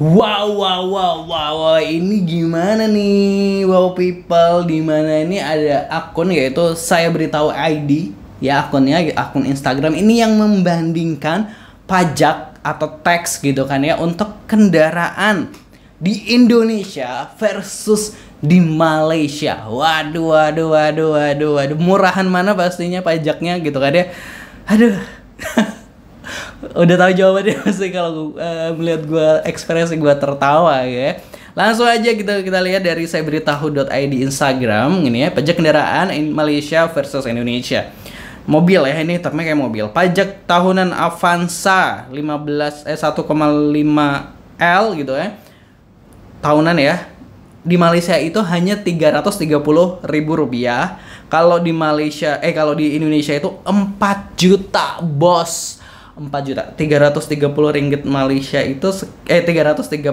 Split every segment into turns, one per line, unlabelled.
Wow, wow, wow, wow, wow, ini gimana nih, wow people, di mana ini ada akun yaitu saya beritahu ID, ya akunnya, akun Instagram ini yang membandingkan pajak atau tax gitu kan ya untuk kendaraan di Indonesia versus di Malaysia. Waduh, waduh, waduh, waduh, waduh, murahan mana pastinya pajaknya gitu kan ya. Aduh. Udah tahu jawabannya pasti kalau melihat ekspresi gue tertawa ya. Langsung aja kita lihat dari saya beritahu.id Instagram ini ya, pajak kendaraan Malaysia versus Indonesia. Mobil ya, ini termnya kayak mobil. Pajak tahunan Avanza 1,5 L gitu ya. Tahunan ya. Di Malaysia itu hanya Rp330.000. Kalau di kalau di Indonesia itu 4 juta, bos. 4 juta 330 ringgit Malaysia itu 330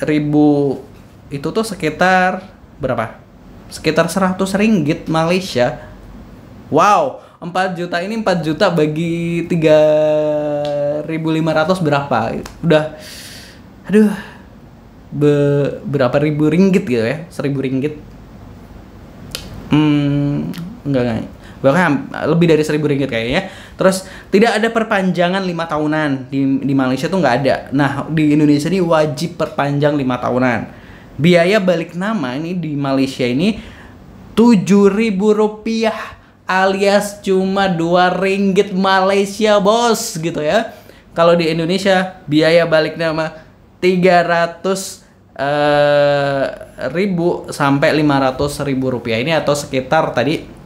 ribu itu tuh sekitar berapa? Sekitar 100 ringgit Malaysia. Wow, 4 juta ini 4 juta bagi 3.500 berapa? Udah aduh berapa ribu ringgit gitu ya? 1.000 ringgit. Enggak. Bahkan lebih dari 1.000 ringgit kayaknya. Terus tidak ada perpanjangan 5 tahunan di Malaysia tuh nggak ada. Nah di Indonesia ini wajib perpanjang 5 tahunan. Biaya balik nama ini di Malaysia ini Rp7.000 alias cuma 2 ringgit Malaysia, bos gitu ya. Kalau di Indonesia biaya balik nama 300.000 sampai Rp500.000 ini, atau sekitar tadi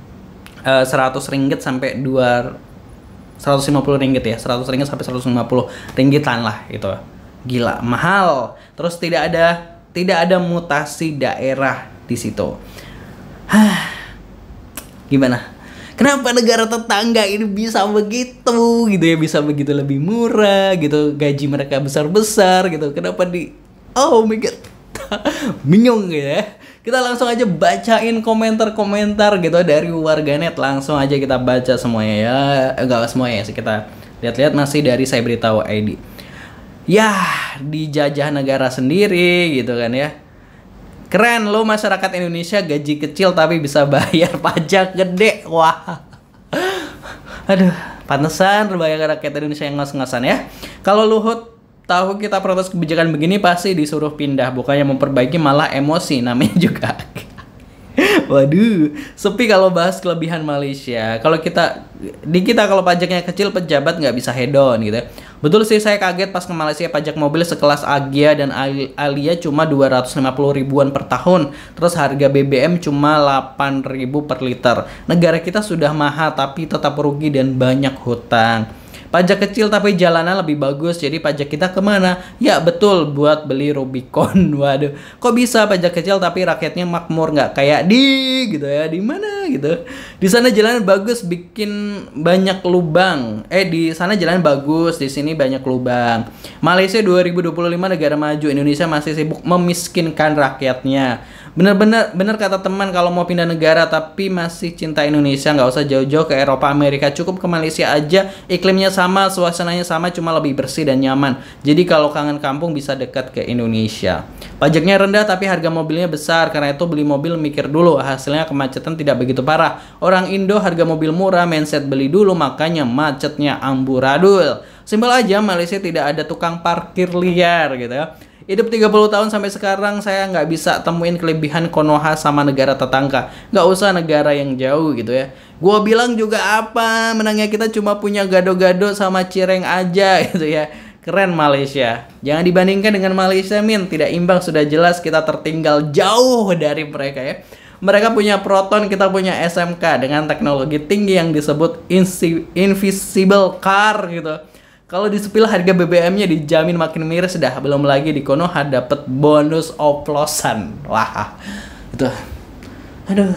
100 ringgit sampai 150 ringgit ya, 100 ringgit sampai 150 ringgitan lah itu. Gila, mahal. Terus tidak ada mutasi daerah di situ. Gimana? Kenapa negara tetangga ini bisa begitu gitu ya, bisa begitu lebih murah gitu, gaji mereka besar-besar gitu. Kenapa oh my god. Bingung gitu ya. Kita langsung aja bacain komentar-komentar gitu dari warganet. Langsung aja kita baca semuanya ya. Enggak semuanya sih, kita lihat-lihat masih dari saya beritahu ID. Yah, dijajah negara sendiri gitu kan ya. Keren lo masyarakat Indonesia gaji kecil tapi bisa bayar pajak gede. Wah. Aduh, pantesan berbayar rakyat Indonesia yang ngos-ngosan ya. Kalau Luhut tahu kita protes kebijakan begini pasti disuruh pindah, bukannya memperbaiki malah emosi namanya juga. Waduh, sepi kalau bahas kelebihan Malaysia. Kalau kita kalau pajaknya kecil pejabat nggak bisa hedon gitu. Betul sih, saya kaget pas ke Malaysia pajak mobil sekelas Agia dan Alia cuma 250 ribuan per tahun. Terus harga BBM cuma 8.000 per liter. Negara kita sudah mahal tapi tetap rugi dan banyak hutang. Pajak kecil tapi jalanan lebih bagus, jadi pajak kita kemana? Ya betul, buat beli Rubicon. Waduh, kok bisa pajak kecil tapi rakyatnya makmur, nggak kayak gitu ya? Di mana gitu? Di sana jalan bagus, bikin banyak lubang. Di sana jalan bagus, di sini banyak lubang. Malaysia 2025 negara maju, Indonesia masih sibuk memiskinkan rakyatnya. Bener kata teman, kalau mau pindah negara tapi masih cinta Indonesia nggak usah jauh-jauh ke Eropa, Amerika, cukup ke Malaysia aja. Iklimnya sama, suasananya sama, cuma lebih bersih dan nyaman. Jadi kalau kangen kampung bisa dekat ke Indonesia. Pajaknya rendah tapi harga mobilnya besar, karena itu beli mobil mikir dulu, hasilnya kemacetan tidak begitu parah. Orang Indo harga mobil murah, mindset beli dulu, makanya macetnya amburadul. Simpel aja, Malaysia tidak ada tukang parkir liar gitu ya. Hidup 30 tahun sampai sekarang saya nggak bisa temuin kelebihan Konoha sama negara tetangga. Nggak usah negara yang jauh gitu ya. Gua bilang juga apa, menangnya kita cuma punya gado-gado sama cireng aja gitu ya. Keren Malaysia. Jangan dibandingkan dengan Malaysia, Min. Tidak imbang, sudah jelas kita tertinggal jauh dari mereka ya. Mereka punya Proton, kita punya SMK dengan teknologi tinggi yang disebut invisible car gitu. Kalau di Sepil harga BBM-nya dijamin makin miris dah. Belum lagi di Konoha dapat bonus oplosan. Wah, itu. Aduh.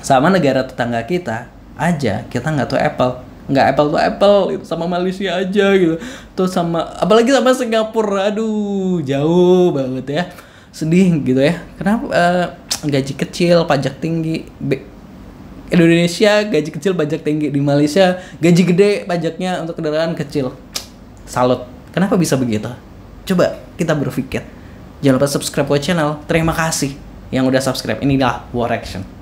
Sama negara tetangga kita aja, kita nggak tuh Apple. Nggak Apple tuh Apple gitu. Sama Malaysia aja gitu. Tuh sama, apalagi sama Singapura. Aduh, jauh banget ya. Sedih gitu ya. Kenapa gaji kecil, pajak tinggi. Indonesia gaji kecil pajak tinggi, di Malaysia gaji gede pajaknya untuk kendaraan kecil. Salut. Kenapa bisa begitu? Coba kita berpikir. Jangan lupa subscribe ke channel. Terima kasih yang udah subscribe. Inilah War Action.